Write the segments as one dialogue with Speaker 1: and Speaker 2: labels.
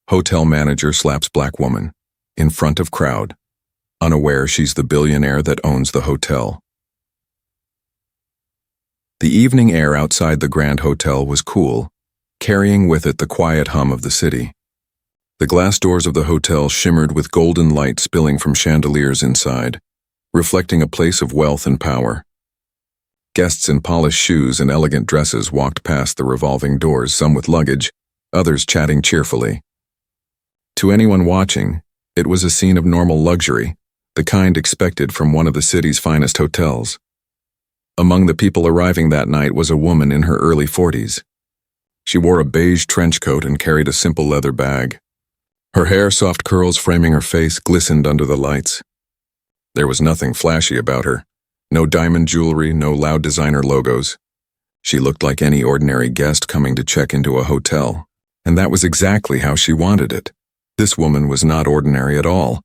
Speaker 1: Hotel manager slaps black woman. In front of crowd. Unaware she's the billionaire that owns the hotel. The evening air outside the Grand Hotel was cool, carrying with it the quiet hum of the city. The glass doors of the hotel shimmered with golden light spilling from chandeliers inside, reflecting a place of wealth and power. Guests in polished shoes and elegant dresses walked past the revolving doors, some with luggage, others chatting cheerfully. To anyone watching, it was a scene of normal luxury, the kind expected from one of the city's finest hotels. Among the people arriving that night was a woman in her early 40s. She wore a beige trench coat and carried a simple leather bag. Her hair, soft curls framing her face, glistened under the lights. There was nothing flashy about her. No diamond jewelry, no loud designer logos. She looked like any ordinary guest coming to check into a hotel, and that was exactly how she wanted it. This woman was not ordinary at all.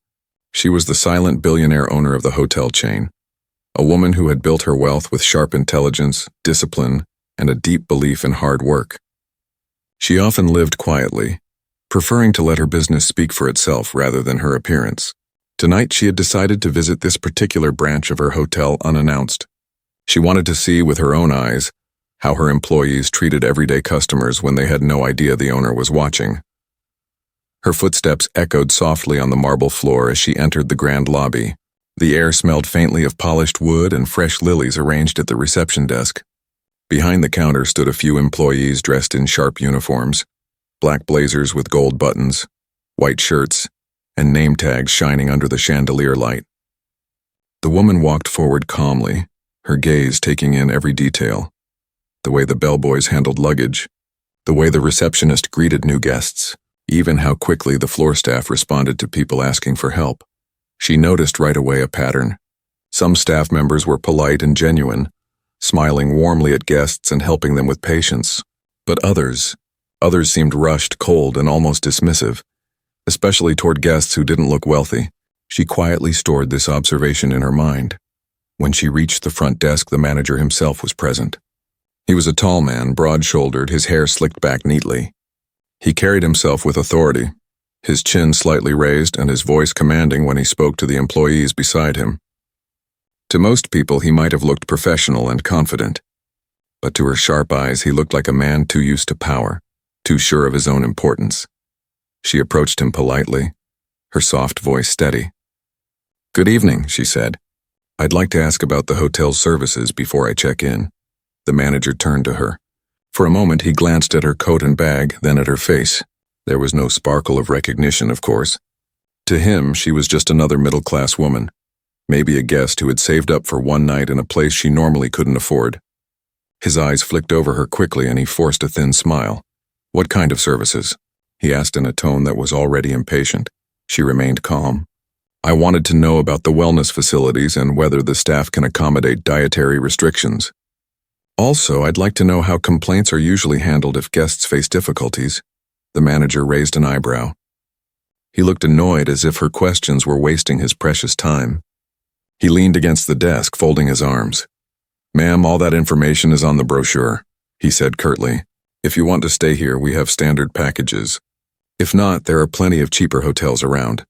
Speaker 1: She was the silent billionaire owner of the hotel chain, a woman who had built her wealth with sharp intelligence, discipline, and a deep belief in hard work. She often lived quietly, preferring to let her business speak for itself rather than her appearance. Tonight she had decided to visit this particular branch of her hotel unannounced. She wanted to see with her own eyes how her employees treated everyday customers when they had no idea the owner was watching. Her footsteps echoed softly on the marble floor as she entered the grand lobby. The air smelled faintly of polished wood and fresh lilies arranged at the reception desk. Behind the counter stood a few employees dressed in sharp uniforms, black blazers with gold buttons, white shirts, and name tags shining under the chandelier light. The woman walked forward calmly, her gaze taking in every detail. The way the bellboys handled luggage, the way the receptionist greeted new guests, even how quickly the floor staff responded to people asking for help. She noticed right away a pattern. Some staff members were polite and genuine, smiling warmly at guests and helping them with patience. But others seemed rushed, cold, and almost dismissive, especially toward guests who didn't look wealthy. She quietly stored this observation in her mind. When she reached the front desk, the manager himself was present. He was a tall man, broad-shouldered, his hair slicked back neatly. He carried himself with authority, his chin slightly raised and his voice commanding when he spoke to the employees beside him. To most people, he might have looked professional and confident, but to her sharp eyes, he looked like a man too used to power, too sure of his own importance. She approached him politely, her soft voice steady. "Good evening," she said. "I'd like to ask about the hotel's services before I check in." The manager turned to her. For a moment, he glanced at her coat and bag, then at her face. There was no sparkle of recognition, of course. To him, she was just another middle-class woman, maybe a guest who had saved up for one night in a place she normally couldn't afford. His eyes flicked over her quickly and he forced a thin smile. "What kind of services?" he asked in a tone that was already impatient. She remained calm. "I wanted to know about the wellness facilities and whether the staff can accommodate dietary restrictions. Also, I'd like to know how complaints are usually handled if guests face difficulties." The manager raised an eyebrow. He looked annoyed, as if her questions were wasting his precious time. He leaned against the desk, folding his arms. "Ma'am, all that information is on the brochure," he said curtly. "If you want to stay here, we have standard packages. If not, there are plenty of cheaper hotels around."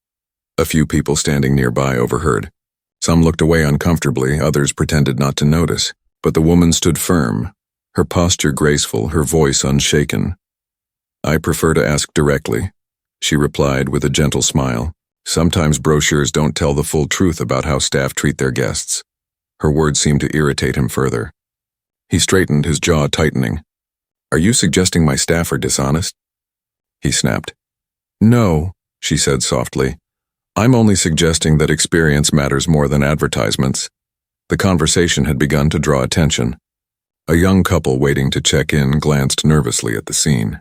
Speaker 1: A few people standing nearby overheard. Some looked away uncomfortably, others pretended not to notice. But the woman stood firm, her posture graceful, her voice unshaken. "I prefer to ask directly," she replied with a gentle smile. "Sometimes brochures don't tell the full truth about how staff treat their guests." Her words seemed to irritate him further. He straightened, his jaw tightening. "Are you suggesting my staff are dishonest?" He snapped. "No," she said softly. "I'm only suggesting that experience matters more than advertisements." The conversation had begun to draw attention. A young couple waiting to check in glanced nervously at the scene.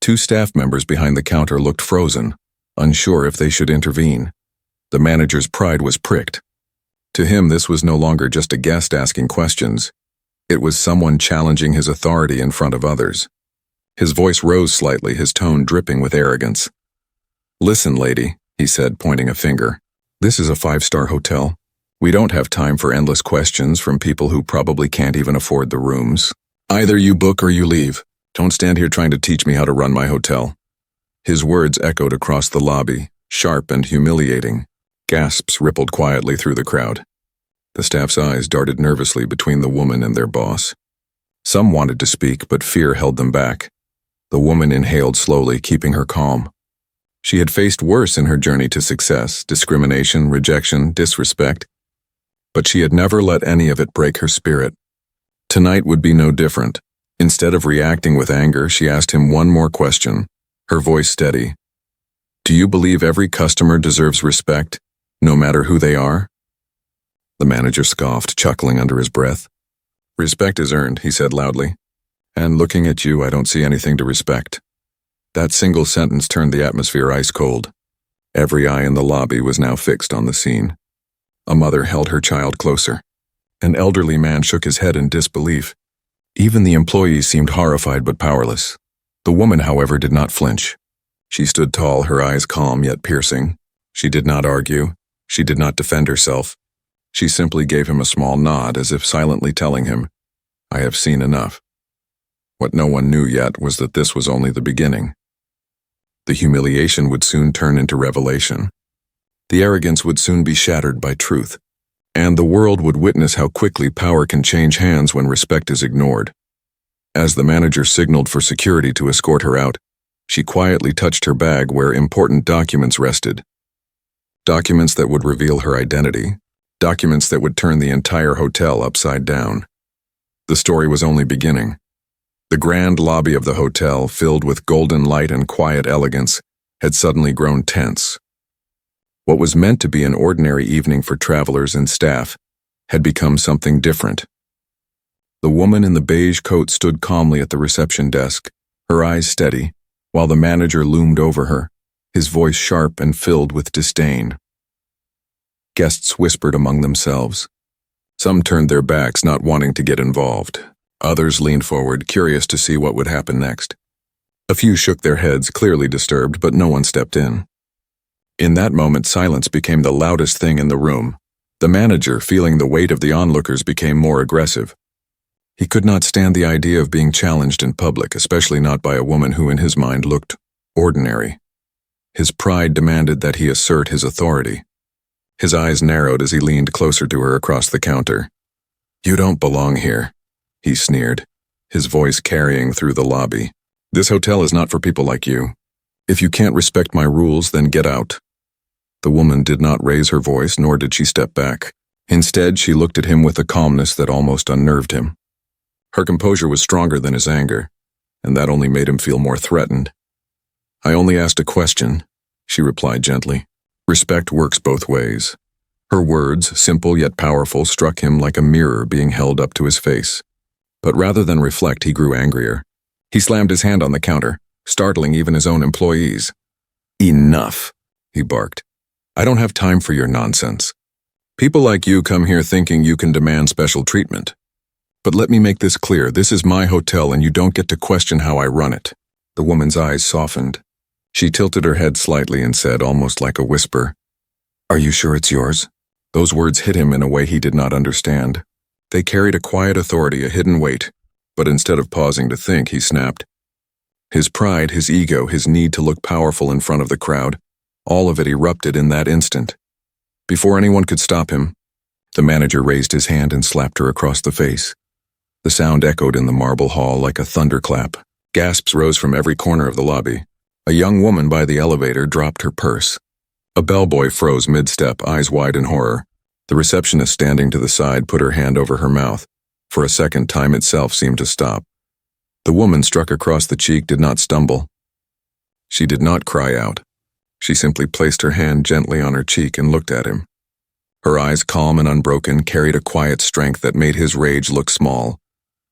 Speaker 1: Two staff members behind the counter looked frozen, unsure if they should intervene. The manager's pride was pricked. To him, this was no longer just a guest asking questions. It was someone challenging his authority in front of others. His voice rose slightly, his tone dripping with arrogance. "Listen, lady," he said, pointing a finger. "This is a 5-star hotel. We don't have time for endless questions from people who probably can't even afford the rooms. Either you book or you leave. Don't stand here trying to teach me how to run my hotel." His words echoed across the lobby, sharp and humiliating. Gasps rippled quietly through the crowd. The staff's eyes darted nervously between the woman and their boss. Some wanted to speak, but fear held them back. The woman inhaled slowly, keeping her calm. She had faced worse in her journey to success: discrimination, rejection, disrespect. But she had never let any of it break her spirit. Tonight would be no different. Instead of reacting with anger, she asked him one more question, her voice steady. "Do you believe every customer deserves respect, no matter who they are?" The manager scoffed, chuckling under his breath. "Respect is earned," he said loudly. "And looking at you, I don't see anything to respect." That single sentence turned the atmosphere ice cold. Every eye in the lobby was now fixed on the scene. A mother held her child closer. An elderly man shook his head in disbelief. Even the employees seemed horrified but powerless. The woman, however, did not flinch. She stood tall, her eyes calm yet piercing. She did not argue. She did not defend herself. She simply gave him a small nod, as if silently telling him, "I have seen enough." What no one knew yet was that this was only the beginning. The humiliation would soon turn into revelation. The arrogance would soon be shattered by truth. And the world would witness how quickly power can change hands when respect is ignored. As the manager signaled for security to escort her out, she quietly touched her bag where important documents rested. Documents that would reveal her identity. Documents that would turn the entire hotel upside down. The story was only beginning. The grand lobby of the hotel, filled with golden light and quiet elegance, had suddenly grown tense. What was meant to be an ordinary evening for travelers and staff had become something different. The woman in the beige coat stood calmly at the reception desk, her eyes steady, while the manager loomed over her, his voice sharp and filled with disdain. Guests whispered among themselves. Some turned their backs, not wanting to get involved. Others leaned forward, curious to see what would happen next. A few shook their heads, clearly disturbed, but no one stepped in. In that moment, silence became the loudest thing in the room. The manager, feeling the weight of the onlookers, became more aggressive. He could not stand the idea of being challenged in public, especially not by a woman who in his mind looked ordinary. His pride demanded that he assert his authority. His eyes narrowed as he leaned closer to her across the counter. "You don't belong here," he sneered, his voice carrying through the lobby. "This hotel is not for people like you. If you can't respect my rules, then get out." The woman did not raise her voice, nor did she step back. Instead, she looked at him with a calmness that almost unnerved him. Her composure was stronger than his anger, and that only made him feel more threatened. "I only asked a question," she replied gently. "Respect works both ways." Her words, simple yet powerful, struck him like a mirror being held up to his face. But rather than reflect, he grew angrier. He slammed his hand on the counter, startling even his own employees. "Enough," he barked. "I don't have time for your nonsense. People like you come here thinking you can demand special treatment. But let me make this clear, this is my hotel and you don't get to question how I run it." The woman's eyes softened. She tilted her head slightly and said, almost like a whisper, "Are you sure it's yours?" Those words hit him in a way he did not understand. They carried a quiet authority, a hidden weight. But instead of pausing to think, he snapped. His pride, his ego, his need to look powerful in front of the crowd, all of it erupted in that instant. Before anyone could stop him, the manager raised his hand and slapped her across the face. The sound echoed in the marble hall like a thunderclap. Gasps rose from every corner of the lobby. A young woman by the elevator dropped her purse. A bellboy froze mid-step, eyes wide in horror. The receptionist standing to the side put her hand over her mouth. For a second, time itself seemed to stop. The woman, struck across the cheek, did not stumble. She did not cry out. She simply placed her hand gently on her cheek and looked at him. Her eyes, calm and unbroken, carried a quiet strength that made his rage look small.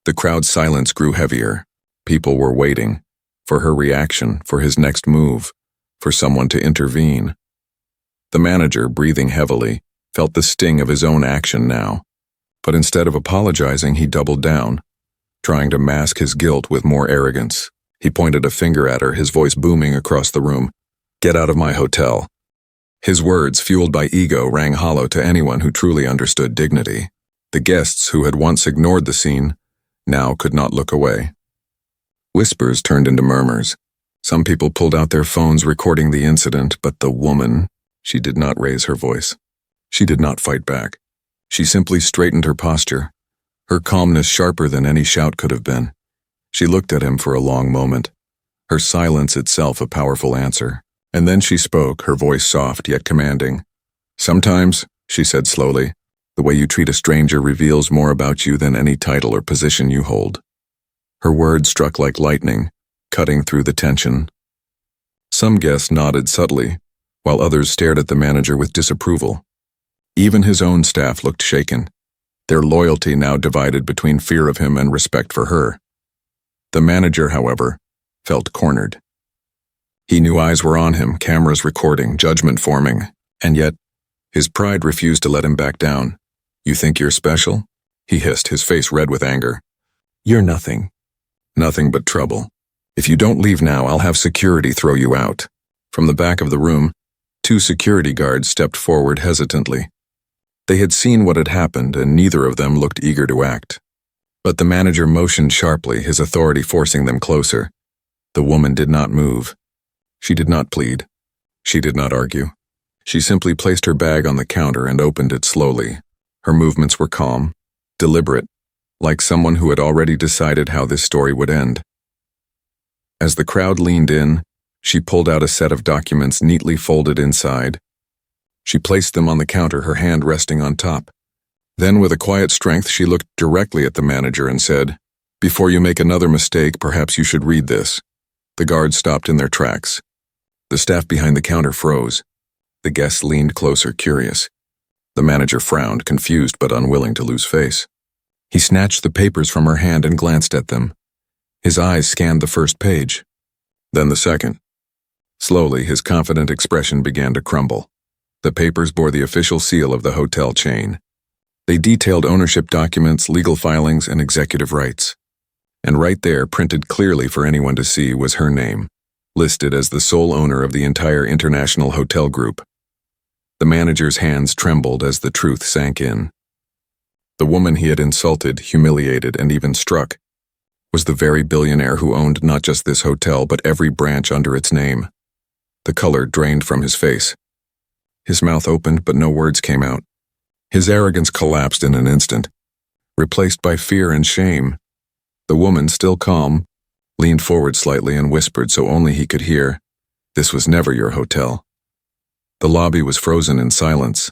Speaker 1: The crowd's silence grew heavier. People were waiting. For her reaction, for his next move, for someone to intervene. The manager, breathing heavily, felt the sting of his own action now. But instead of apologizing, he doubled down, trying to mask his guilt with more arrogance. He pointed a finger at her, his voice booming across the room. "Get out of my hotel." His words, fueled by ego, rang hollow to anyone who truly understood dignity. The guests, who had once ignored the scene, now could not look away. Whispers turned into murmurs. Some people pulled out their phones recording the incident, but the woman, she did not raise her voice. She did not fight back. She simply straightened her posture, her calmness sharper than any shout could have been. She looked at him for a long moment, her silence itself a powerful answer. And then she spoke, her voice soft yet commanding. "Sometimes," she said slowly, "the way you treat a stranger reveals more about you than any title or position you hold." Her words struck like lightning, cutting through the tension. Some guests nodded subtly, while others stared at the manager with disapproval. Even his own staff looked shaken, their loyalty now divided between fear of him and respect for her. The manager, however, felt cornered. He knew eyes were on him, cameras recording, judgment forming, and yet, his pride refused to let him back down. "You think you're special?" he hissed, his face red with anger. "You're nothing. Nothing but trouble. If you don't leave now, I'll have security throw you out." From the back of the room, 2 security guards stepped forward hesitantly. They had seen what had happened, and neither of them looked eager to act. But the manager motioned sharply, his authority forcing them closer. The woman did not move. She did not plead. She did not argue. She simply placed her bag on the counter and opened it slowly. Her movements were calm, deliberate, like someone who had already decided how this story would end. As the crowd leaned in, she pulled out a set of documents neatly folded inside. She placed them on the counter, her hand resting on top. Then, with a quiet strength, she looked directly at the manager and said, "Before you make another mistake, perhaps you should read this." The guards stopped in their tracks. The staff behind the counter froze. The guests leaned closer, curious. The manager frowned, confused but unwilling to lose face. He snatched the papers from her hand and glanced at them. His eyes scanned the first page, then the second. Slowly, his confident expression began to crumble. The papers bore the official seal of the hotel chain. They detailed ownership documents, legal filings, and executive rights. And right there, printed clearly for anyone to see, was her name, listed as the sole owner of the entire international hotel group. The manager's hands trembled as the truth sank in. The woman he had insulted, humiliated, and even struck was the very billionaire who owned not just this hotel but every branch under its name. The color drained from his face. His mouth opened, but no words came out. His arrogance collapsed in an instant, replaced by fear and shame. The woman, still calm, leaned forward slightly and whispered so only he could hear, "This was never your hotel." The lobby was frozen in silence.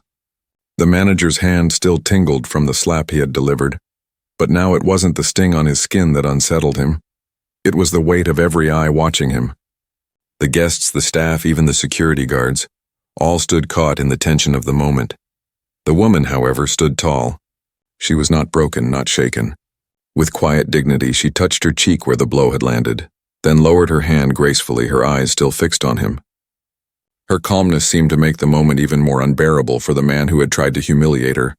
Speaker 1: The manager's hand still tingled from the slap he had delivered, but now it wasn't the sting on his skin that unsettled him. It was the weight of every eye watching him. The guests, the staff, even the security guards, all stood caught in the tension of the moment. The woman, however, stood tall. She was not broken, not shaken. With quiet dignity, she touched her cheek where the blow had landed, then lowered her hand gracefully, her eyes still fixed on him. Her calmness seemed to make the moment even more unbearable for the man who had tried to humiliate her.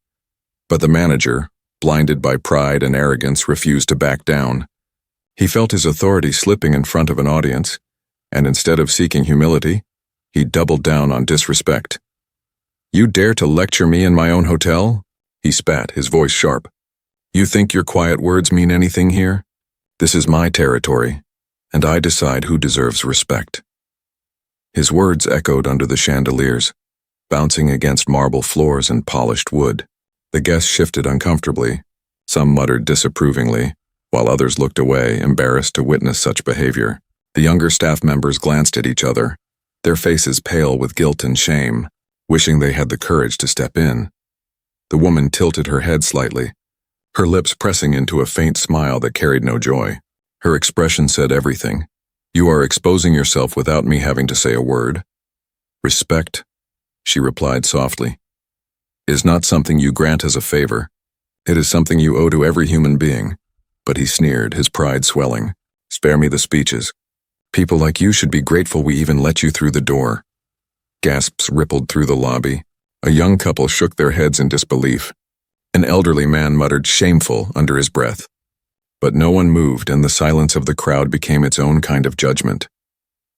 Speaker 1: But the manager, blinded by pride and arrogance, refused to back down. He felt his authority slipping in front of an audience, and instead of seeking humility, he doubled down on disrespect. "You dare to lecture me in my own hotel?" he spat, his voice sharp. "You think your quiet words mean anything here? This is my territory, and I decide who deserves respect." His words echoed under the chandeliers, bouncing against marble floors and polished wood. The guests shifted uncomfortably. Some muttered disapprovingly, while others looked away, embarrassed to witness such behavior. The younger staff members glanced at each other, their faces pale with guilt and shame, wishing they had the courage to step in. The woman tilted her head slightly, her lips pressing into a faint smile that carried no joy. Her expression said everything. "You are exposing yourself without me having to say a word." "Respect," she replied softly, "is not something you grant as a favor. It is something you owe to every human being." But he sneered, his pride swelling. "Spare me the speeches. People like you should be grateful we even let you through the door." Gasps rippled through the lobby. A young couple shook their heads in disbelief. An elderly man muttered "shameful" under his breath. But no one moved, and the silence of the crowd became its own kind of judgment.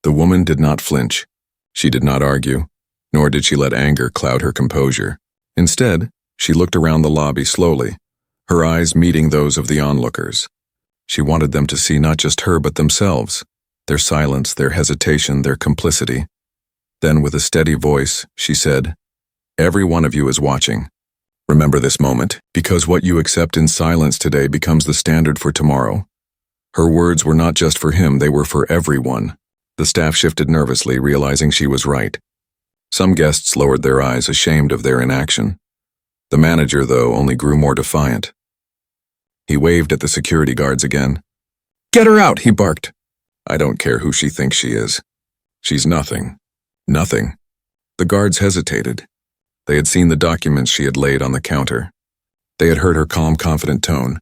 Speaker 1: The woman did not flinch. She did not argue, nor did she let anger cloud her composure. Instead, she looked around the lobby slowly, her eyes meeting those of the onlookers. She wanted them to see not just her but themselves, Their silence, their hesitation, their complicity. Then, with a steady voice, she said, "Every one of you is watching. Remember this moment, because what you accept in silence today becomes the standard for tomorrow." Her words were not just for him, they were for everyone. The staff shifted nervously, realizing she was right. Some guests lowered their eyes, ashamed of their inaction. The manager, though, only grew more defiant. He waved at the security guards again. "Get her out," he barked. "I don't care who she thinks she is. She's nothing. Nothing." The guards hesitated. They had seen the documents she had laid on the counter. They had heard her calm, confident tone,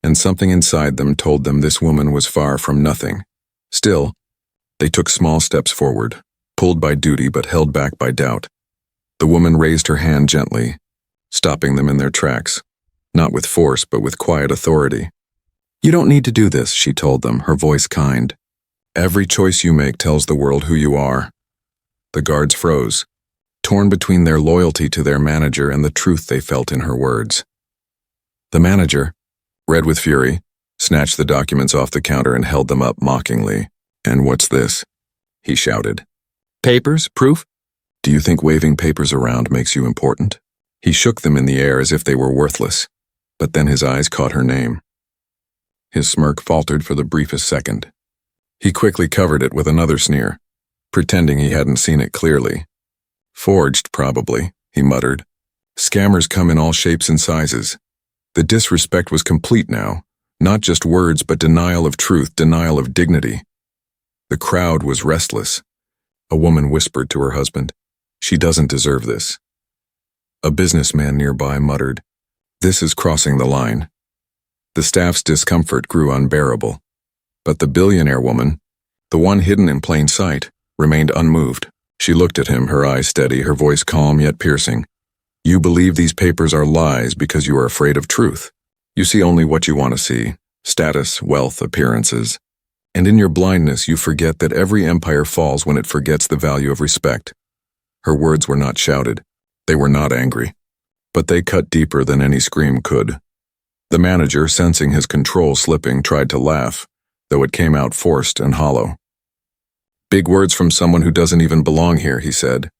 Speaker 1: and something inside them told them this woman was far from nothing. Still, they took small steps forward, pulled by duty but held back by doubt. The woman raised her hand gently, stopping them in their tracks, not with force but with quiet authority. "You don't need to do this," she told them, her voice kind. "Every choice you make tells the world who you are." The guards froze, torn between their loyalty to their manager and the truth they felt in her words. The manager, red with fury, snatched the documents off the counter and held them up mockingly. "And what's this?" he shouted. "Papers? Proof? Do you think waving papers around makes you important?" He shook them in the air as if they were worthless, but then his eyes caught her name. His smirk faltered for the briefest second. He quickly covered it with another sneer, pretending he hadn't seen it clearly. "Forged, probably," he muttered. "Scammers come in all shapes and sizes." The disrespect was complete now, not just words but denial of truth, denial of dignity. The crowd was restless. A woman whispered to her husband, "She doesn't deserve this." A businessman nearby muttered, "This is crossing the line." The staff's discomfort grew unbearable. But the billionaire woman, the one hidden in plain sight, remained unmoved. She looked at him, her eyes steady, her voice calm yet piercing. "You believe these papers are lies because you are afraid of truth. You see only what you want to see, status, wealth, appearances. And in your blindness you forget that every empire falls when it forgets the value of respect." Her words were not shouted. They were not angry. But they cut deeper than any scream could. The manager, sensing his control slipping, tried to laugh, though it came out forced and hollow. "Big words from someone who doesn't even belong here," he said.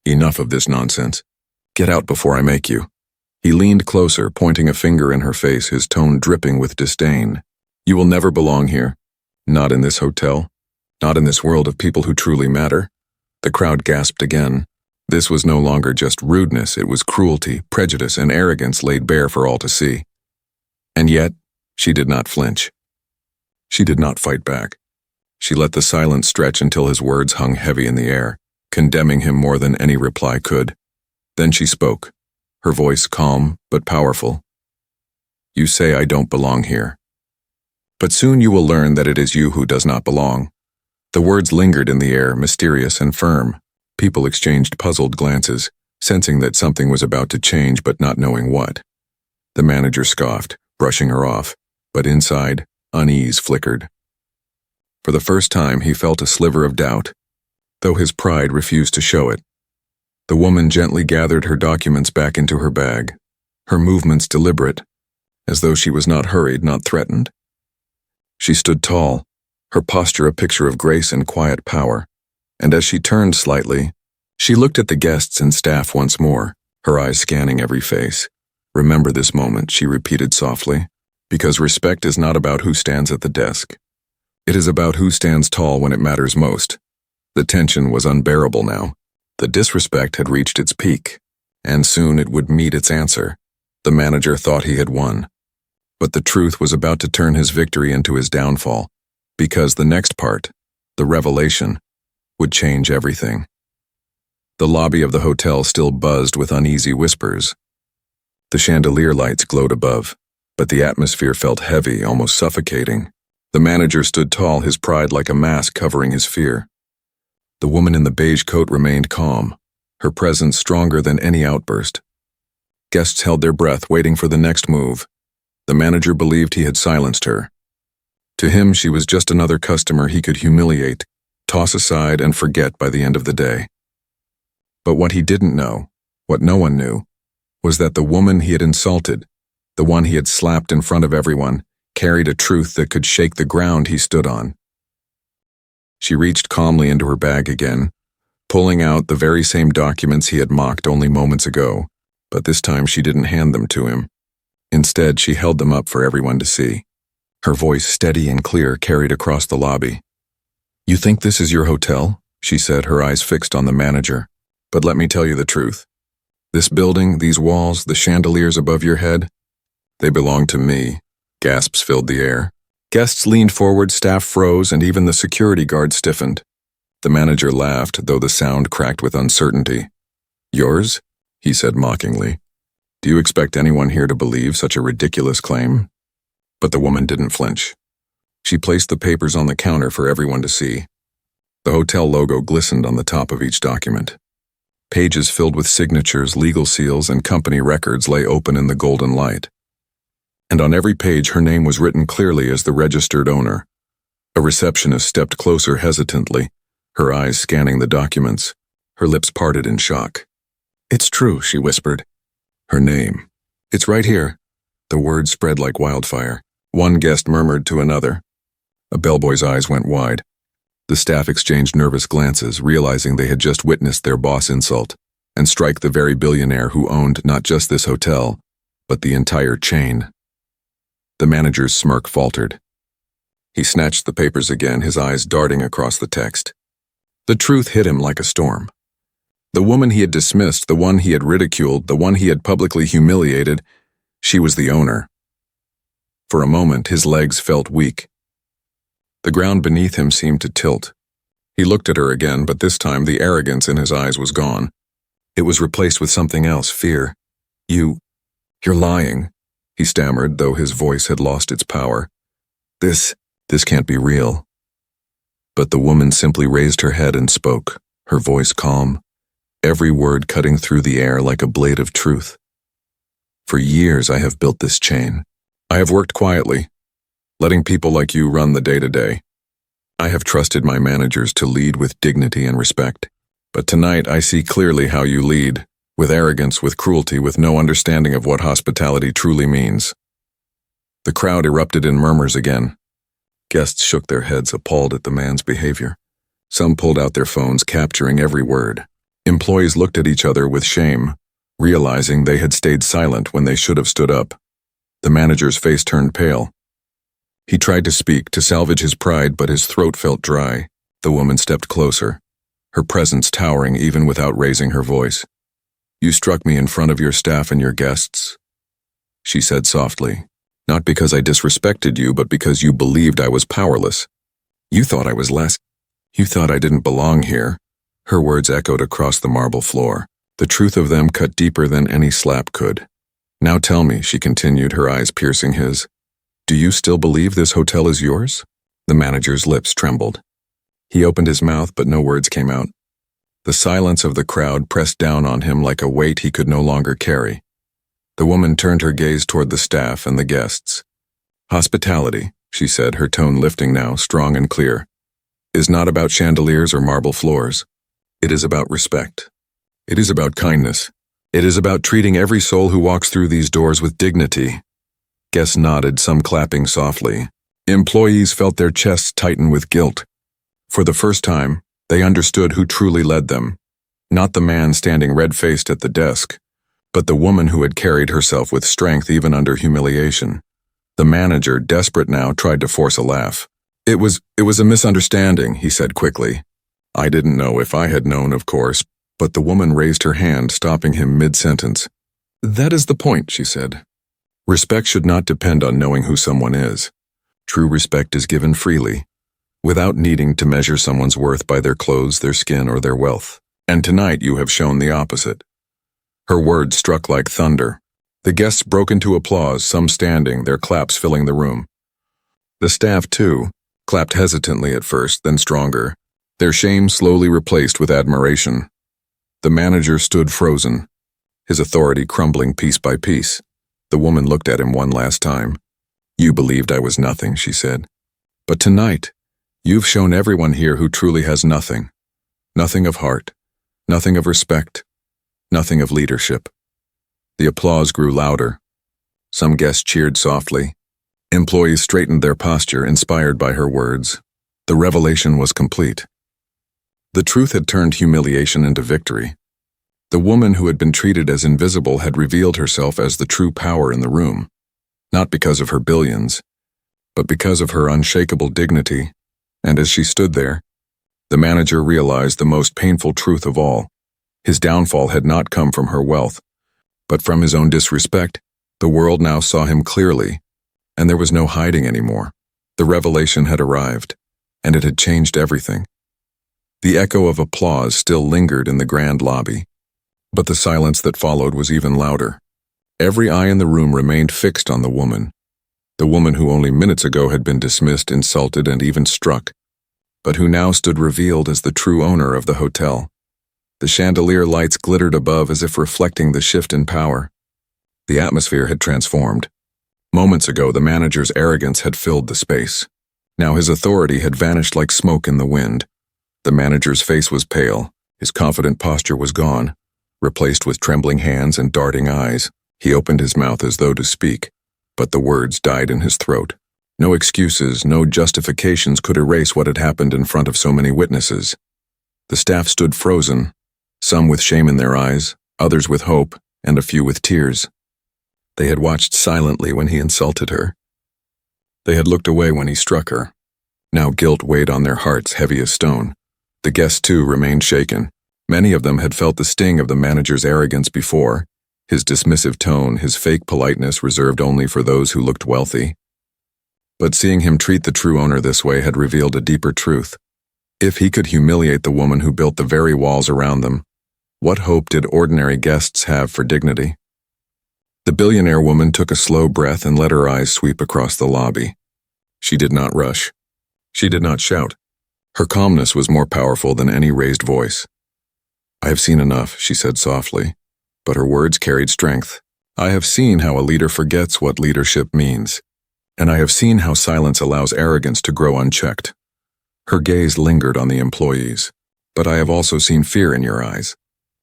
Speaker 1: "Enough of this nonsense. Get out before I make you." He leaned closer, pointing a finger in her face, his tone dripping with disdain. "You will never belong here. Not in this hotel. Not in this world of people who truly matter." The crowd gasped again. This was no longer just rudeness, it was cruelty, prejudice, and arrogance laid bare for all to see. And yet, she did not flinch. She did not fight back. She let the silence stretch until his words hung heavy in the air, condemning him more than any reply could. Then she spoke, her voice calm but powerful. "You say I don't belong here. But soon you will learn that it is you who does not belong." The words lingered in the air, mysterious and firm. People exchanged puzzled glances, sensing that something was about to change but not knowing what. The manager scoffed, brushing her off, but inside, unease flickered. For the first time, he felt a sliver of doubt, though his pride refused to show it. The woman gently gathered her documents back into her bag, her movements deliberate, as though she was not hurried, not threatened. She stood tall, her posture a picture of grace and quiet power, and as she turned slightly, she looked at the guests and staff once more, her eyes scanning every face. "Remember this moment," she repeated softly, "because respect is not about who stands at the desk. It is about who stands tall when it matters most." The tension was unbearable now. The disrespect had reached its peak, and soon it would meet its answer. The manager thought he had won. But the truth was about to turn his victory into his downfall, because the next part, the revelation, would change everything. The lobby of the hotel still buzzed with uneasy whispers. The chandelier lights glowed above, but the atmosphere felt heavy, almost suffocating. The manager stood tall, his pride like a mask covering his fear. The woman in the beige coat remained calm, her presence stronger than any outburst. Guests held their breath, waiting for the next move. The manager believed he had silenced her. To him, she was just another customer he could humiliate, toss aside, and forget by the end of the day. But what he didn't know, what no one knew, was that the woman he had insulted, the one he had slapped in front of everyone, carried a truth that could shake the ground he stood on. She reached calmly into her bag again, pulling out the very same documents he had mocked only moments ago, but this time she didn't hand them to him. Instead, she held them up for everyone to see. Her voice, steady and clear, carried across the lobby. "You think this is your hotel?" she said, her eyes fixed on the manager. "But let me tell you the truth. This building, these walls, the chandeliers above your head, they belong to me." Gasps filled the air. Guests leaned forward, staff froze, and even the security guard stiffened. The manager laughed, though the sound cracked with uncertainty. "Yours?" he said mockingly. "Do you expect anyone here to believe such a ridiculous claim?" But the woman didn't flinch. She placed the papers on the counter for everyone to see. The hotel logo glistened on the top of each document. Pages filled with signatures, legal seals, and company records lay open in the golden light. And on every page her name was written clearly as the registered owner. A receptionist stepped closer hesitantly, her eyes scanning the documents. Her lips parted in shock. "It's true," she whispered. Her name. "It's right here." The word spread like wildfire. One guest murmured to another. A bellboy's eyes went wide. The staff exchanged nervous glances, realizing they had just witnessed their boss insult and strike the very billionaire who owned not just this hotel, but the entire chain. The manager's smirk faltered. He snatched the papers again, his eyes darting across the text. The truth hit him like a storm. The woman he had dismissed, the one he had ridiculed, the one he had publicly humiliated, she was the owner. For a moment, his legs felt weak. The ground beneath him seemed to tilt. He looked at her again, but this time the arrogance in his eyes was gone. It was replaced with something else, fear. You're lying," he stammered, though his voice had lost its power. This can't be real." But the woman simply raised her head and spoke, her voice calm, every word cutting through the air like a blade of truth. "For years I have built this chain. I have worked quietly, letting people like you run the day-to-day. I have trusted my managers to lead with dignity and respect. But tonight I see clearly how you lead, with arrogance, with cruelty, with no understanding of what hospitality truly means." The crowd erupted in murmurs again. Guests shook their heads, appalled at the man's behavior. Some pulled out their phones, capturing every word. Employees looked at each other with shame, realizing they had stayed silent when they should have stood up. The manager's face turned pale. He tried to speak, to salvage his pride, but his throat felt dry. The woman stepped closer, her presence towering even without raising her voice. "You struck me in front of your staff and your guests," she said softly. "Not because I disrespected you, but because you believed I was powerless. You thought I was less. You thought I didn't belong here." Her words echoed across the marble floor. The truth of them cut deeper than any slap could. "Now tell me," she continued, her eyes piercing his, "do you still believe this hotel is yours?" The manager's lips trembled. He opened his mouth, but no words came out. The silence of the crowd pressed down on him like a weight he could no longer carry. The woman turned her gaze toward the staff and the guests. "Hospitality," she said, her tone lifting now, strong and clear, "is not about chandeliers or marble floors. It is about respect. It is about kindness. It is about treating every soul who walks through these doors with dignity." Guests nodded, some clapping softly. Employees felt their chests tighten with guilt. For the first time, they understood who truly led them. Not the man standing red-faced at the desk, but the woman who had carried herself with strength even under humiliation. The manager, desperate now, tried to force a laugh. It was a misunderstanding," he said quickly. "I didn't know. If I had known, of course." But the woman raised her hand, stopping him mid-sentence. "That is the point," she said. "Respect should not depend on knowing who someone is. True respect is given freely, without needing to measure someone's worth by their clothes, their skin, or their wealth. And tonight you have shown the opposite." Her words struck like thunder. The guests broke into applause, some standing, their claps filling the room. The staff, too, clapped hesitantly at first, then stronger, their shame slowly replaced with admiration. The manager stood frozen, his authority crumbling piece by piece. The woman looked at him one last time. "You believed I was nothing," she said. "But tonight, you've shown everyone here who truly has nothing. Nothing of heart, nothing of respect, nothing of leadership." The applause grew louder. Some guests cheered softly. Employees straightened their posture, inspired by her words. The revelation was complete. The truth had turned humiliation into victory. The woman who had been treated as invisible had revealed herself as the true power in the room, not because of her billions, but because of her unshakable dignity. And as she stood there, the manager realized the most painful truth of all. His downfall had not come from her wealth, but from his own disrespect. The world now saw him clearly, and there was no hiding anymore. The revelation had arrived, and it had changed everything. The echo of applause still lingered in the grand lobby, but the silence that followed was even louder. Every eye in the room remained fixed on the woman who only minutes ago had been dismissed, insulted, and even struck, but who now stood revealed as the true owner of the hotel. The chandelier lights glittered above as if reflecting the shift in power. The atmosphere had transformed. Moments ago, the manager's arrogance had filled the space. Now his authority had vanished like smoke in the wind. The manager's face was pale, his confident posture was gone, replaced with trembling hands and darting eyes. He opened his mouth as though to speak, but the words died in his throat. No excuses, no justifications could erase what had happened in front of so many witnesses. The staff stood frozen, some with shame in their eyes, others with hope, and a few with tears. They had watched silently when he insulted her. They had looked away when he struck her. Now guilt weighed on their hearts heavy as stone. The guests, too, remained shaken. Many of them had felt the sting of the manager's arrogance before, his dismissive tone, his fake politeness reserved only for those who looked wealthy. But seeing him treat the true owner this way had revealed a deeper truth. If he could humiliate the woman who built the very walls around them, what hope did ordinary guests have for dignity? The billionaire woman took a slow breath and let her eyes sweep across the lobby. She did not rush. She did not shout. Her calmness was more powerful than any raised voice. "I have seen enough," she said softly, but her words carried strength. "I have seen how a leader forgets what leadership means, and I have seen how silence allows arrogance to grow unchecked." Her gaze lingered on the employees. "But I have also seen fear in your eyes.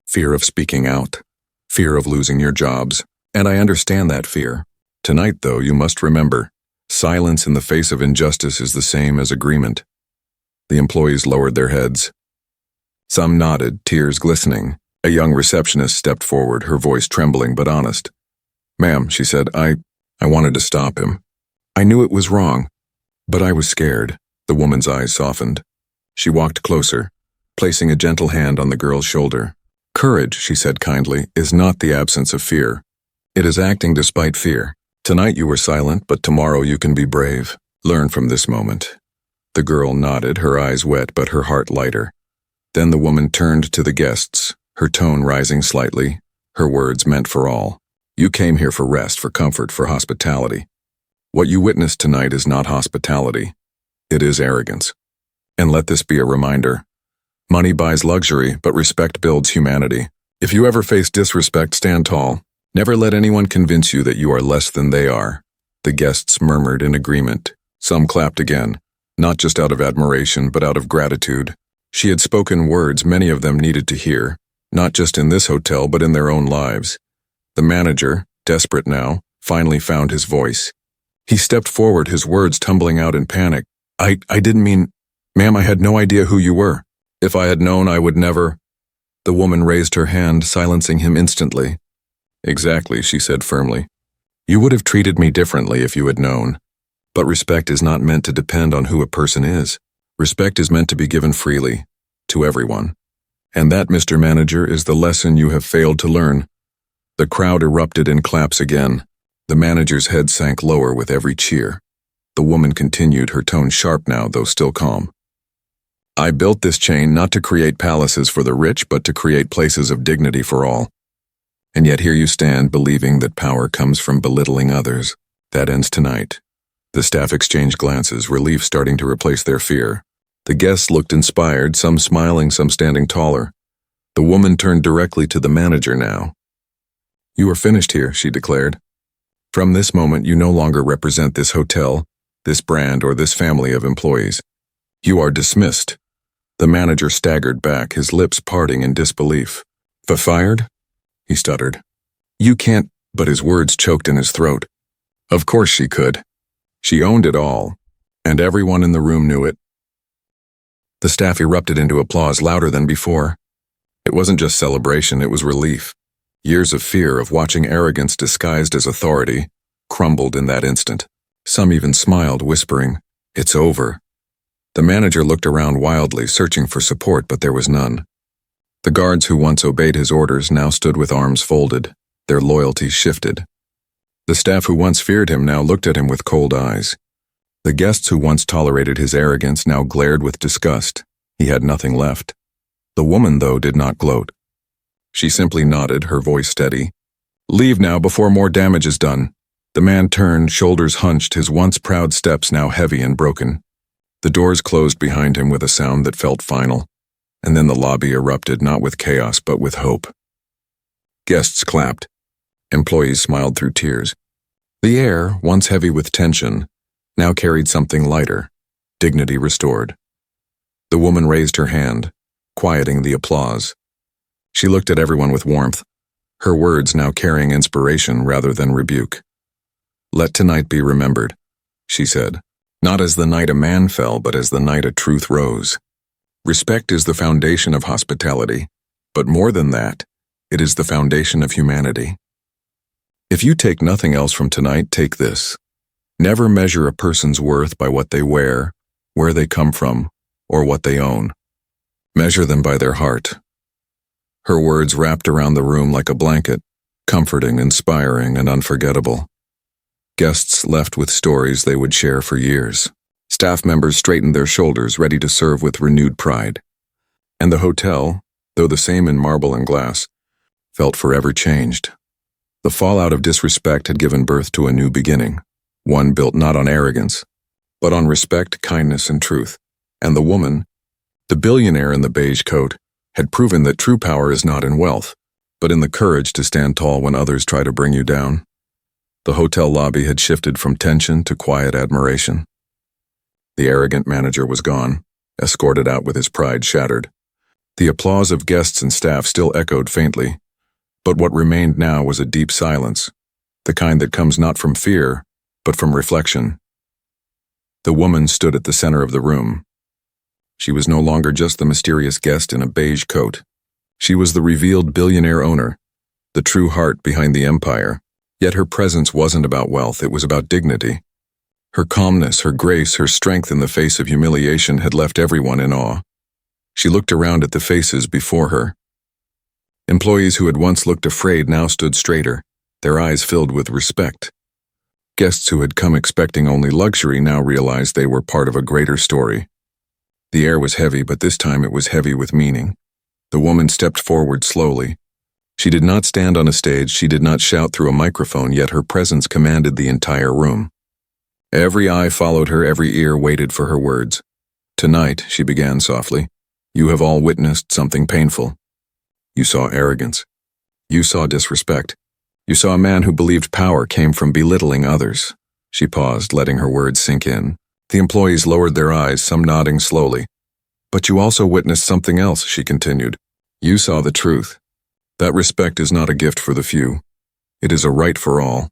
Speaker 1: Fear of speaking out. Fear of losing your jobs. And I understand that fear. Tonight, though, you must remember, silence in the face of injustice is the same as agreement." The employees lowered their heads. Some nodded, tears glistening. A young receptionist stepped forward, her voice trembling but honest. "Ma'am," she said, I wanted to stop him. I knew it was wrong, but I was scared." The woman's eyes softened. She walked closer, placing a gentle hand on the girl's shoulder. "Courage," she said kindly, "is not the absence of fear. It is acting despite fear. Tonight you were silent, but tomorrow you can be brave. Learn from this moment." The girl nodded, her eyes wet but her heart lighter. Then the woman turned to the guests, her tone rising slightly, her words meant for all. "You came here for rest, for comfort, for hospitality. What you witnessed tonight is not hospitality. It is arrogance. And let this be a reminder. Money buys luxury, but respect builds humanity. If you ever face disrespect, stand tall. Never let anyone convince you that you are less than they are." The guests murmured in agreement. Some clapped again, not just out of admiration, but out of gratitude. She had spoken words many of them needed to hear, not just in this hotel, but in their own lives. The manager, desperate now, finally found his voice. He stepped forward, his words tumbling out in panic. I didn't mean, ma'am, I had no idea who you were. If I had known, I would never." The woman raised her hand, silencing him instantly. "Exactly," she said firmly. "You would have treated me differently if you had known. But respect is not meant to depend on who a person is. Respect is meant to be given freely, to everyone. And that, Mr. Manager, is the lesson you have failed to learn." The crowd erupted in claps again. The manager's head sank lower with every cheer. The woman continued, her tone sharp now, though still calm. "I built this chain not to create palaces for the rich, but to create places of dignity for all. And yet here you stand, believing that power comes from belittling others. That ends tonight." The staff exchanged glances, relief starting to replace their fear. The guests looked inspired, some smiling, some standing taller. The woman turned directly to the manager now. "You are finished here," she declared. "From this moment, you no longer represent this hotel, this brand, or this family of employees. You are dismissed." The manager staggered back, his lips parting in disbelief. "Fired?" he stuttered. "You can't," but his words choked in his throat. Of course she could. She owned it all, and everyone in the room knew it. The staff erupted into applause louder than before. It wasn't just celebration, it was relief. Years of fear of watching arrogance disguised as authority crumbled in that instant. Some even smiled, whispering, "It's over." The manager looked around wildly, searching for support, but there was none. The guards who once obeyed his orders now stood with arms folded, their loyalty shifted. The staff who once feared him now looked at him with cold eyes. The guests who once tolerated his arrogance now glared with disgust. He had nothing left. The woman, though, did not gloat. She simply nodded, her voice steady. "Leave now before more damage is done." The man turned, shoulders hunched, his once proud steps now heavy and broken. The doors closed behind him with a sound that felt final, and then the lobby erupted not with chaos but with hope. Guests clapped. Employees smiled through tears. The air, once heavy with tension, now carried something lighter, dignity restored. The woman raised her hand, quieting the applause. She looked at everyone with warmth, her words now carrying inspiration rather than rebuke. "Let tonight be remembered," she said, "not as the night a man fell, but as the night a truth rose. Respect is the foundation of hospitality, but more than that, it is the foundation of humanity. If you take nothing else from tonight, take this. Never measure a person's worth by what they wear, where they come from, or what they own. Measure them by their heart." Her words wrapped around the room like a blanket, comforting, inspiring, and unforgettable. Guests left with stories they would share for years. Staff members straightened their shoulders, ready to serve with renewed pride. And the hotel, though the same in marble and glass, felt forever changed. The fallout of disrespect had given birth to a new beginning, one built not on arrogance, but on respect, kindness, and truth. And the woman, the billionaire in the beige coat, had proven that true power is not in wealth, but in the courage to stand tall when others try to bring you down. The hotel lobby had shifted from tension to quiet admiration. The arrogant manager was gone, escorted out with his pride shattered. The applause of guests and staff still echoed faintly, but what remained now was a deep silence, the kind that comes not from fear, but from reflection. The woman stood at the center of the room. She was no longer just the mysterious guest in a beige coat. She was the revealed billionaire owner, the true heart behind the empire. Yet her presence wasn't about wealth, it was about dignity. Her calmness, her grace, her strength in the face of humiliation had left everyone in awe. She looked around at the faces before her. Employees who had once looked afraid now stood straighter, their eyes filled with respect. Guests who had come expecting only luxury now realized they were part of a greater story. The air was heavy, but this time it was heavy with meaning. The woman stepped forward slowly. She did not stand on a stage, she did not shout through a microphone, yet her presence commanded the entire room. Every eye followed her, every ear waited for her words. "Tonight," she began softly, "you have all witnessed something painful. You saw arrogance. You saw disrespect. You saw a man who believed power came from belittling others." She paused, letting her words sink in. The employees lowered their eyes, some nodding slowly. "But you also witnessed something else," she continued. "You saw the truth. That respect is not a gift for the few. It is a right for all.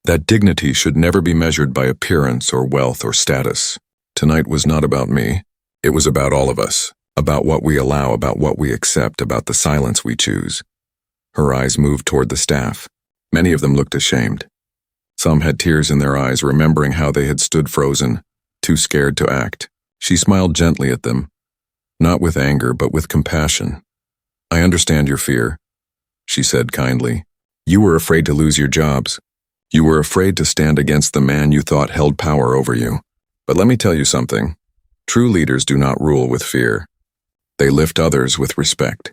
Speaker 1: That dignity should never be measured by appearance or wealth or status. Tonight was not about me. It was about all of us, about what we allow, about what we accept, about the silence we choose." Her eyes moved toward the staff. Many of them looked ashamed. Some had tears in their eyes, remembering how they had stood frozen, too scared to act. She smiled gently at them, not with anger, but with compassion. "I understand your fear," she said kindly. "You were afraid to lose your jobs. You were afraid to stand against the man you thought held power over you. But let me tell you something. True leaders do not rule with fear. They lift others with respect.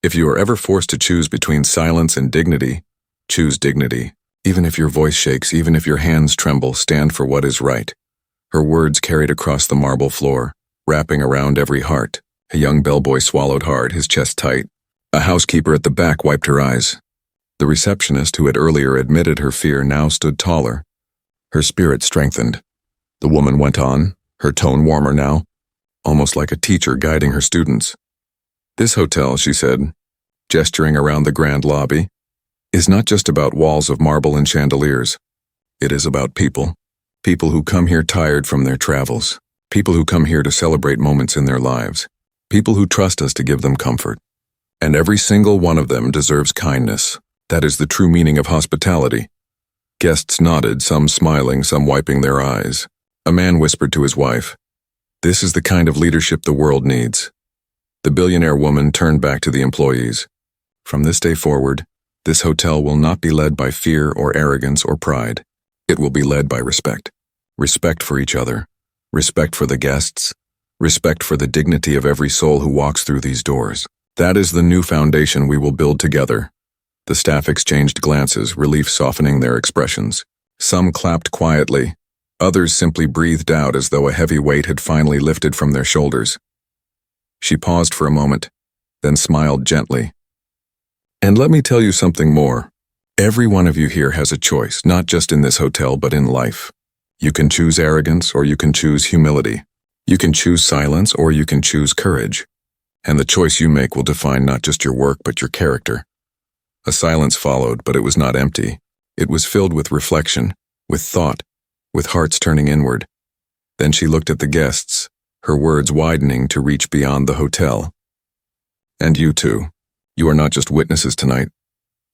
Speaker 1: If you are ever forced to choose between silence and dignity, choose dignity. Even if your voice shakes, even if your hands tremble, stand for what is right." Her words carried across the marble floor, wrapping around every heart. A young bellboy swallowed hard, his chest tight. A housekeeper at the back wiped her eyes. The receptionist, who had earlier admitted her fear, now stood taller. Her spirit strengthened. The woman went on, her tone warmer now, almost like a teacher guiding her students. "This hotel," she said, gesturing around the grand lobby, "is not just about walls of marble and chandeliers. It is about people. People who come here tired from their travels. People who come here to celebrate moments in their lives. People who trust us to give them comfort. And every single one of them deserves kindness. That is the true meaning of hospitality. Guests nodded, some smiling, some wiping their eyes. A man whispered to his wife, "This is the kind of leadership the world needs." The billionaire woman turned back to the employees. "From this day forward, this hotel will not be led by fear or arrogance or pride. It will be led by respect. Respect for each other. Respect for the guests. Respect for the dignity of every soul who walks through these doors. That is the new foundation we will build together." The staff exchanged glances, relief softening their expressions. Some clapped quietly. Others simply breathed out as though a heavy weight had finally lifted from their shoulders. She paused for a moment, then smiled gently. "And let me tell you something more. Every one of you here has a choice, not just in this hotel, but in life. You can choose arrogance or you can choose humility. You can choose silence or you can choose courage. And the choice you make will define not just your work, but your character." A silence followed, but it was not empty. It was filled with reflection, with thought, with hearts turning inward. Then she looked at the guests, her words widening to reach beyond the hotel. "And you too. You are not just witnesses tonight.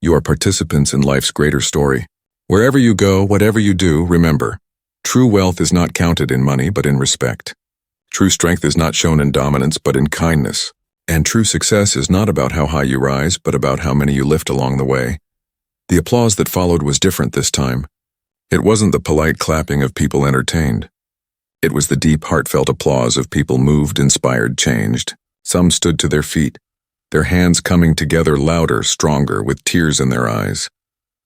Speaker 1: You are participants in life's greater story. Wherever you go, whatever you do, remember, true wealth is not counted in money, but in respect. True strength is not shown in dominance, but in kindness. And true success is not about how high you rise, but about how many you lift along the way." The applause that followed was different this time. It wasn't the polite clapping of people entertained. It was the deep, heartfelt applause of people moved, inspired, changed. Some stood to their feet, their hands coming together louder, stronger, with tears in their eyes.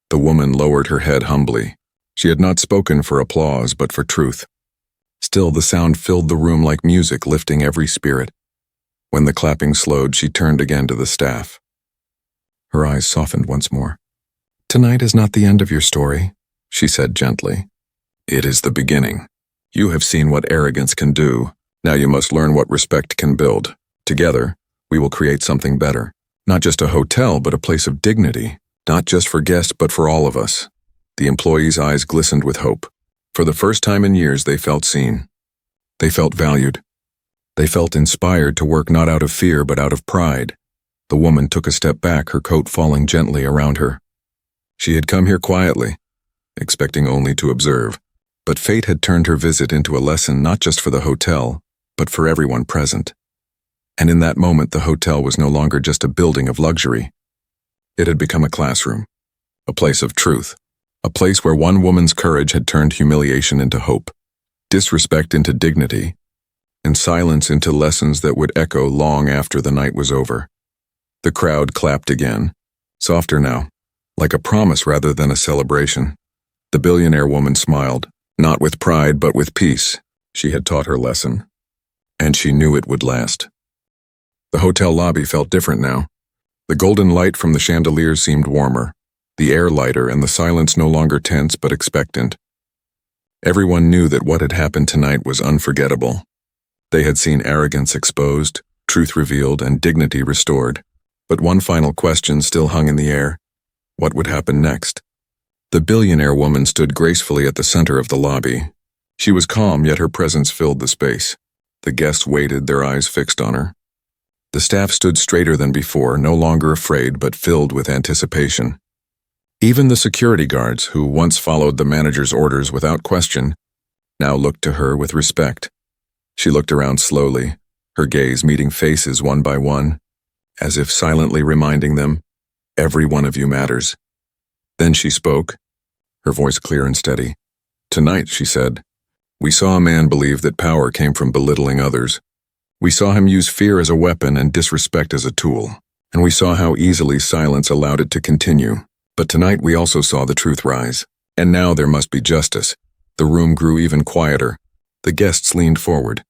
Speaker 1: The woman lowered her head humbly. She had not spoken for applause, but for truth. Still, the sound filled the room like music, lifting every spirit. When the clapping slowed, she turned again to the staff. Her eyes softened once more. "Tonight is not the end of your story," she said gently. "It is the beginning. You have seen what arrogance can do. Now you must learn what respect can build. Together, we will create something better. Not just a hotel, but a place of dignity. Not just for guests, but for all of us." The employees' eyes glistened with hope. For the first time in years, they felt seen. They felt valued. They felt inspired to work not out of fear, but out of pride. The woman took a step back, her coat falling gently around her. She had come here quietly, expecting only to observe. But fate had turned her visit into a lesson not just for the hotel, but for everyone present. And in that moment, the hotel was no longer just a building of luxury. It had become a classroom, a place of truth, a place where one woman's courage had turned humiliation into hope, disrespect into dignity, and silence into lessons that would echo long after the night was over. The crowd clapped again, softer now, like a promise rather than a celebration. The billionaire woman smiled, not with pride but with peace. She had taught her lesson, and she knew it would last. The hotel lobby felt different now. The golden light from the chandeliers seemed warmer, the air lighter, and the silence no longer tense but expectant. Everyone knew that what had happened tonight was unforgettable. They had seen arrogance exposed, truth revealed, and dignity restored. But one final question still hung in the air. What would happen next? The billionaire woman stood gracefully at the center of the lobby. She was calm, yet her presence filled the space. The guests waited, their eyes fixed on her. The staff stood straighter than before, no longer afraid but filled with anticipation. Even the security guards, who once followed the manager's orders without question, now looked to her with respect. She looked around slowly, her gaze meeting faces one by one, as if silently reminding them, "Every one of you matters." Then she spoke, her voice clear and steady. "Tonight," she said, "we saw a man believe that power came from belittling others. We saw him use fear as a weapon and disrespect as a tool, and we saw how easily silence allowed it to continue. But tonight we also saw the truth rise. And now there must be justice." The room grew even quieter. The guests leaned forward.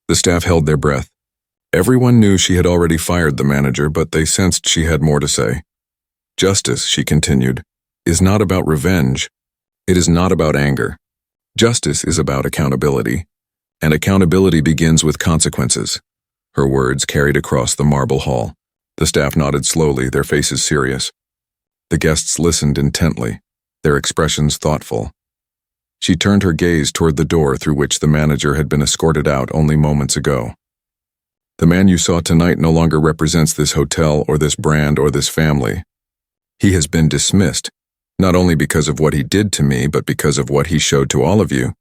Speaker 1: The staff held their breath. Everyone knew she had already fired the manager, but they sensed she had more to say. "Justice," she continued, "is not about revenge. It is not about anger. Justice is about accountability, and accountability begins with consequences." Her words carried across the marble hall. The staff nodded slowly, their faces serious. The guests listened intently, their expressions thoughtful. She turned her gaze toward the door through which the manager had been escorted out only moments ago. The man you saw tonight no longer represents this hotel or this brand or this family. He has been dismissed, not only because of what he did to me, but because of what he showed to all of you,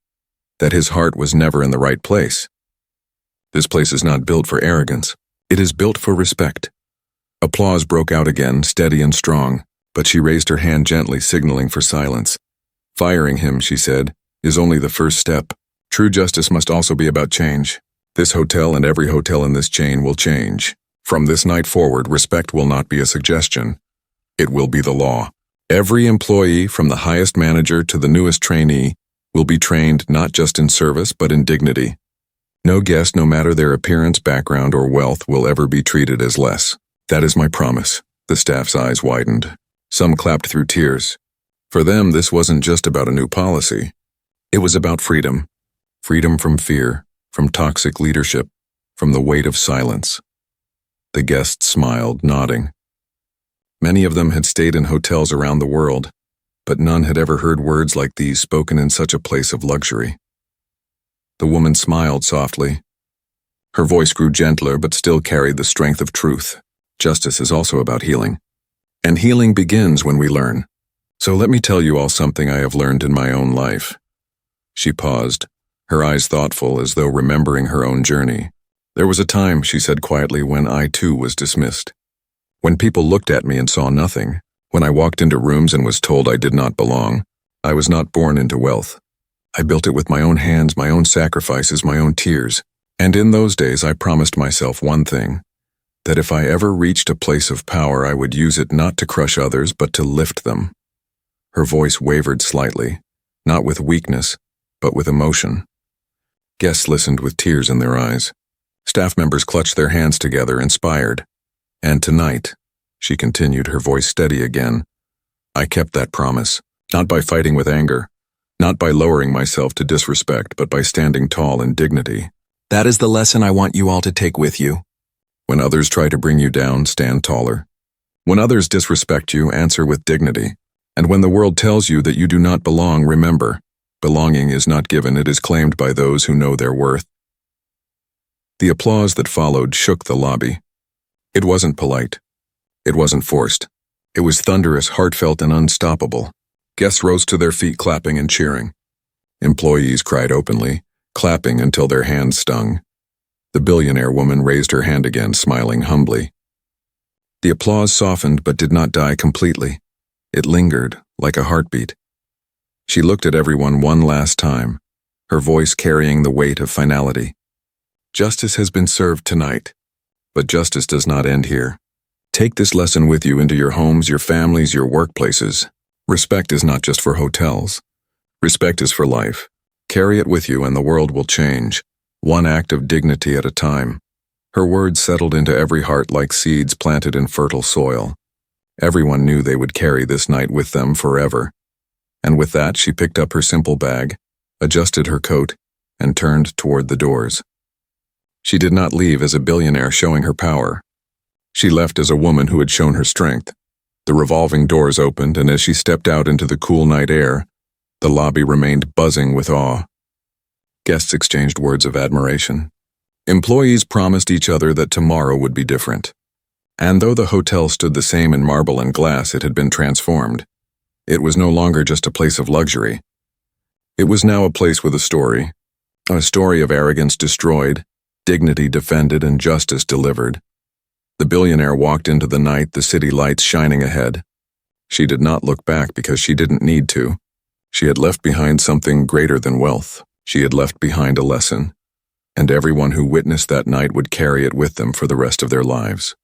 Speaker 1: that his heart was never in the right place. This place is not built for arrogance. It is built for respect. Applause broke out again, steady and strong, but she raised her hand gently, signaling for silence. Firing him, she said, is only the first step. True justice must also be about change. This hotel and every hotel in this chain will change. From this night forward, respect will not be a suggestion. It will be the law. Every employee, from the highest manager to the newest trainee, will be trained not just in service but in dignity. No guest, no matter their appearance, background, or wealth, will ever be treated as less. That is my promise. The staff's eyes widened. Some clapped through tears. For them, this wasn't just about a new policy. It was about freedom. Freedom from fear, from toxic leadership, from the weight of silence. The guests smiled, nodding. Many of them had stayed in hotels around the world, but none had ever heard words like these spoken in such a place of luxury. The woman smiled softly. Her voice grew gentler but still carried the strength of truth. Justice is also about healing. And healing begins when we learn. So let me tell you all something I have learned in my own life. She paused, her eyes thoughtful as though remembering her own journey. There was a time, she said quietly, when I too was dismissed. When people looked at me and saw nothing, when I walked into rooms and was told I did not belong, I was not born into wealth. I built it with my own hands, my own sacrifices, my own tears. And in those days I promised myself one thing, that if I ever reached a place of power, I would use it not to crush others, but to lift them. Her voice wavered slightly, not with weakness, but with emotion. Guests listened with tears in their eyes. Staff members clutched their hands together, inspired. And tonight, she continued, her voice steady again, I kept that promise, not by fighting with anger, not by lowering myself to disrespect, but by standing tall in dignity. That is the lesson I want you all to take with you. When others try to bring you down, stand taller. When others disrespect you, answer with dignity. And when the world tells you that you do not belong, remember, belonging is not given, it is claimed by those who know their worth. The applause that followed shook the lobby. It wasn't polite. It wasn't forced. It was thunderous, heartfelt, and unstoppable. Guests rose to their feet, clapping and cheering. Employees cried openly, clapping until their hands stung. The billionaire woman raised her hand again, smiling humbly. The applause softened but did not die completely. It lingered, like a heartbeat. She looked at everyone one last time, her voice carrying the weight of finality. Justice has been served tonight, but justice does not end here. Take this lesson with you into your homes, your families, your workplaces. Respect is not just for hotels. Respect is for life. Carry it with you and the world will change, one act of dignity at a time. Her words settled into every heart like seeds planted in fertile soil. Everyone knew they would carry this night with them forever. And with that, she picked up her simple bag, adjusted her coat, and turned toward the doors. She did not leave as a billionaire showing her power. She left as a woman who had shown her strength. The revolving doors opened, and as she stepped out into the cool night air, the lobby remained buzzing with awe. Guests exchanged words of admiration. Employees promised each other that tomorrow would be different. And though the hotel stood the same in marble and glass, it had been transformed. It was no longer just a place of luxury. It was now a place with a story of arrogance destroyed, dignity defended, and justice delivered. The billionaire walked into the night, the city lights shining ahead. She did not look back because she didn't need to. She had left behind something greater than wealth. She had left behind a lesson, and everyone who witnessed that night would carry it with them for the rest of their lives.